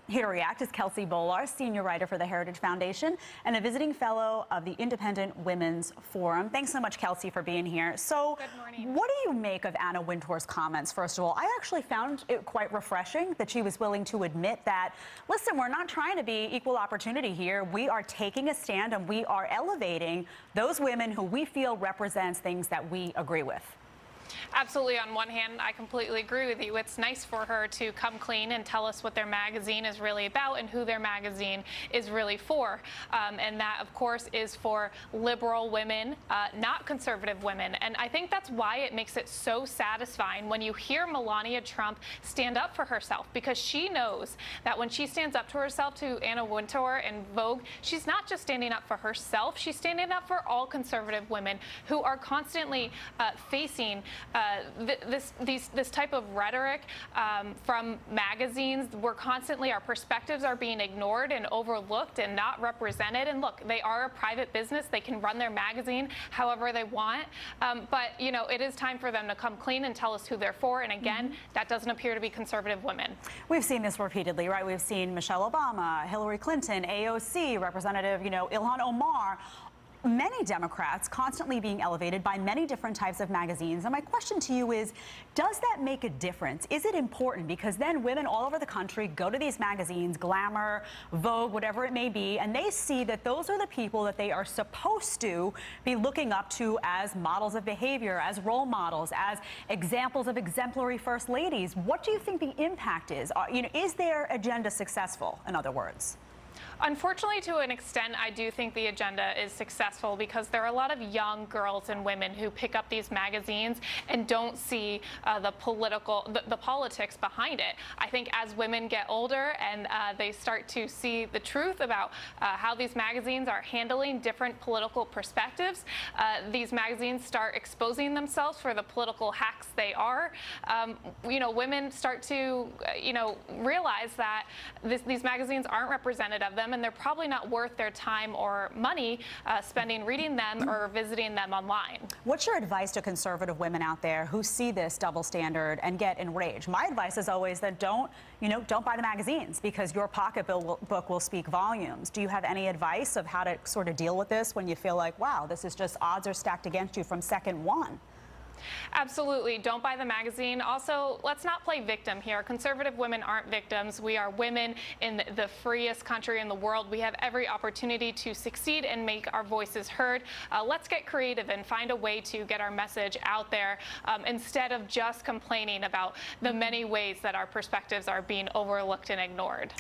Here to react is Kelsey Bolar, senior writer for the Heritage Foundation and a visiting fellow of the Independent Women's Forum. Thanks so much, Kelsey, for being here. So, good morning. What do you make of Anna Wintour's comments, first of all? I actually found it quite refreshing that she was willing to admit that, listen, we're not trying to be equal opportunity here. We are taking a stand and we are elevating those women who we feel represents things that we agree with. Absolutely. On one hand, I completely agree with you. It's nice for her to come clean and tell us what their magazine is really about and who their magazine is really for. And that, of course, is for liberal women, not conservative women. And I think that's why it makes it so satisfying when you hear Melania Trump stand up for herself, because she knows that when she stands up to herself, to Anna Wintour and Vogue, she's not just standing up for herself, she's standing up for all conservative women who are constantly facing this type of rhetoric from magazines, where constantly our perspectives are being ignored and overlooked and not represented. And look, they are a private business. They can run their magazine however they want. But, you know, it is time for them to come clean and tell us who they're for. And again, that doesn't appear to be conservative women. We've seen this repeatedly, right? We've seen Michelle Obama, Hillary Clinton, AOC, Representative, Ilhan Omar. Many Democrats constantly being elevated by many different types of magazines. And my question to you is, does that make a difference? Is it important? Because then women all over the country go to these magazines, Glamour, Vogue, whatever it may be, and they see that those are the people that they are supposed to be looking up to as models of behavior, as role models, as examples of exemplary first ladies. What do you think the impact is? Is their agenda successful, in other words? Unfortunately, to an extent, I do think the agenda is successful, because there are a lot of young girls and women who pick up these magazines and don't see the politics behind it. I think as women get older and they start to see the truth about how these magazines are handling different political perspectives, these magazines start exposing themselves for the political hacks they are. Women start to, realize that these magazines aren't representative of them, and they're probably not worth their time or money spending reading them or visiting them online. What's your advice to conservative women out there who see this double standard and get enraged? My advice is always that don't buy the magazines, because your pocketbook will speak volumes. Do you have any advice of how to sort of deal with this when you feel like, wow, this is just odds are stacked against you from second one? Absolutely. Don't buy the magazine. Also, let's not play victim here. Conservative women aren't victims. We are women in the freest country in the world. We have every opportunity to succeed and make our voices heard. Let's get creative and find a way to get our message out there instead of just complaining about the many ways that our perspectives are being overlooked and ignored.